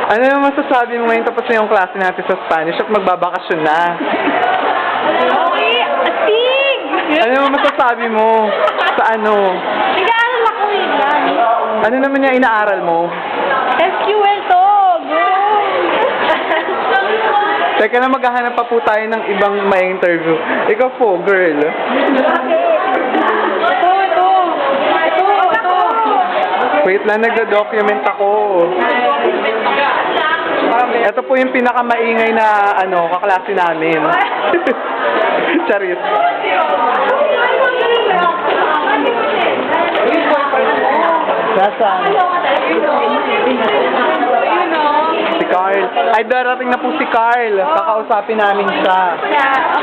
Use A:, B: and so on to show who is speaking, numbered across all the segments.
A: Ano yung masasabi mo ngayon tapos na yung klase natin sa Spanish at magbabakasyon na?
B: Okay, astig!
A: Ano yung masasabi mo sa ano?
B: Nag-aaral ako lang.
A: Ano naman yung inaaral mo?
B: SQL to, bro!
A: Teka na, maghahanap pa po tayo ng ibang may interview. Ikaw po, girl. Wait lang, nagda-document ako. Ito po yung pinakamaingay na kaklase namin. Charis. Nasaan? Si Carl. Ay, darating na po si Carl. Kakausapin namin siya.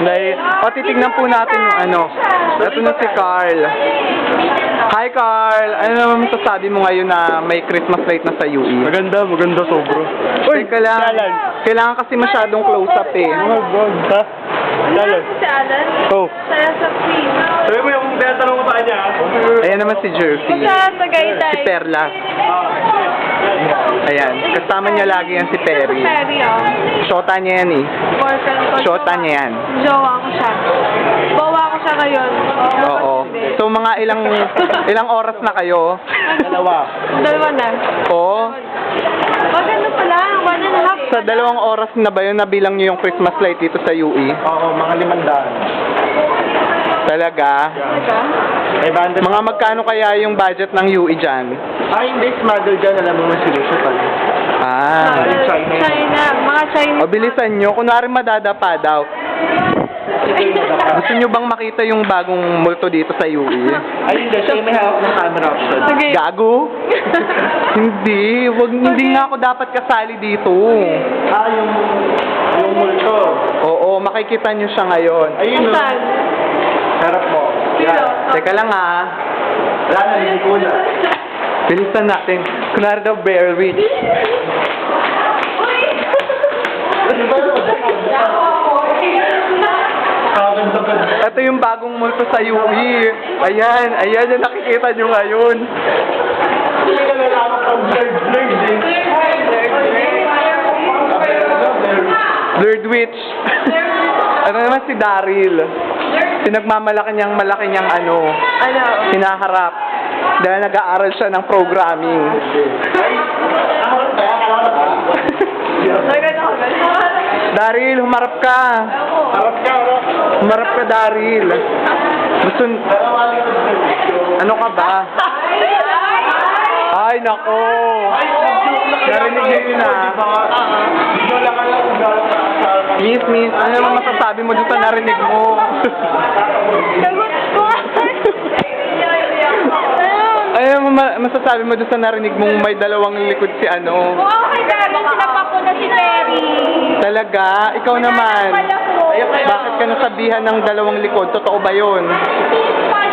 A: Dahil, titignan po natin yung Ito na si Carl. Hi, Carl. Ano naman masasabi mo ngayon na may Christmas light na sa UE?
C: Maganda sobro.
A: Uy, kailangan kasi masyadong close-up eh.
C: Oh God, ha? Dalan.
B: Si Alan?
C: Oh.
B: Sa free.
C: Sabi mo yung tinatanong ko sa kanya, ha?
A: Ayan naman si Jersey.
B: Sa Tagaytay.
A: Si Perla. Ayan. Kasama niya lagi yan si Perry.
B: Perry, oh.
A: Shota niya yan eh.
B: Boyfriend ko.
A: Shota niya yan.
B: Jowa ko siya. Bawa ko siya ngayon.
A: Oo. So mga ilang oras na kayo?
C: Dalawa.
B: Dalawa na.
A: Oo.
B: Maganda pala. 1.5.
A: Sa 2 oras na ba yun nabilang niyo yung Christmas light dito sa UE?
C: Oo, mga 500.
A: Talaga?
C: May banda.
A: Mga magkano kaya yung budget ng UE dyan?
C: Hindi, smuggle dyan. Alam mo yung solution pa.
B: China. Mga Chinese.
A: O bilisan nyo. Kunwari madadapa daw. Gusto nyo bang makita yung bagong multo dito sa UE?
C: Ay, hindi. Siya may hawak ng camera option.
B: Sige.
A: Gago? Hindi nga ako dapat kasali dito.
C: Yung multo.
A: Oo, makikita nyo siya ngayon.
C: Ayun, no?
B: Saan?
C: Sarap mo. Yan.
A: Teka lang ha.
C: Wala na, hindi ko na.
A: Bilisan natin. Kunwari daw Bear Witch. Ito yung bagong multo sa UE. Ayan yung nakikita nyo ngayon.
C: Hindi ka nalaman pang blurred eh.
A: Blurred Witch. Ano naman si Daryl? Pinagmamalaki niyang hinaharap. Dahil nag-aaral siya ng programming. Daryl, humarap ka. Humarap ka, Daryl. Ano ka ba? Ay, nako. Narinig niyo yun ha. Miss, ano naman masasabi mo dito sa narinig mo? Ano naman masasabi mo dito sa narinig mong may dalawang likod si ano?
B: Okay, dahil sinapak ko na si Perry.
A: Talaga? Ikaw naman. Bakit ka nasabihan ng dalawang likod? Totoo ba yun?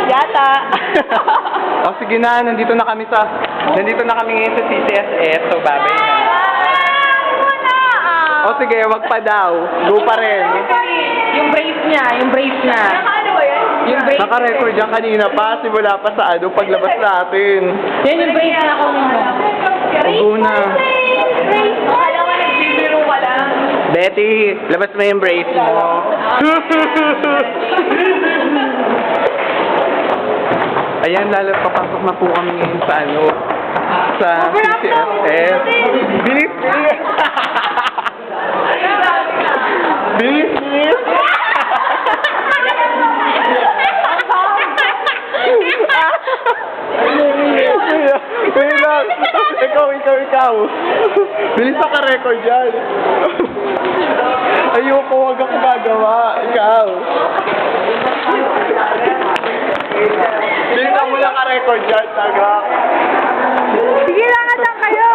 B: Yata.
A: O sige na, nandito na kami ngayon sa CCSS. So babay na. O sige, wag pa daw. Go pa rin.
B: Yung brace niya. Ano ba yan? Yung brace.
A: Naka-record yan kanina pa, simula pa sa paglabas natin.
B: Yan yung brace na ako nito.
A: Go na.
B: Brace. Akala ko nagbibiro ka lang.
A: Betty, labas mo yung brace mo. Ayan, papasok na po kami ngayon sa CCSS. Bilis! Wait lang! Ikaw! Bilis naka-record dyan! Ayoko, wag ako gagawa. Ikaw! Bilis mo naka-record dyan, taga!
B: Sige lang atan kayo!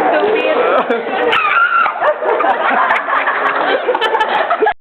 B: Stupid!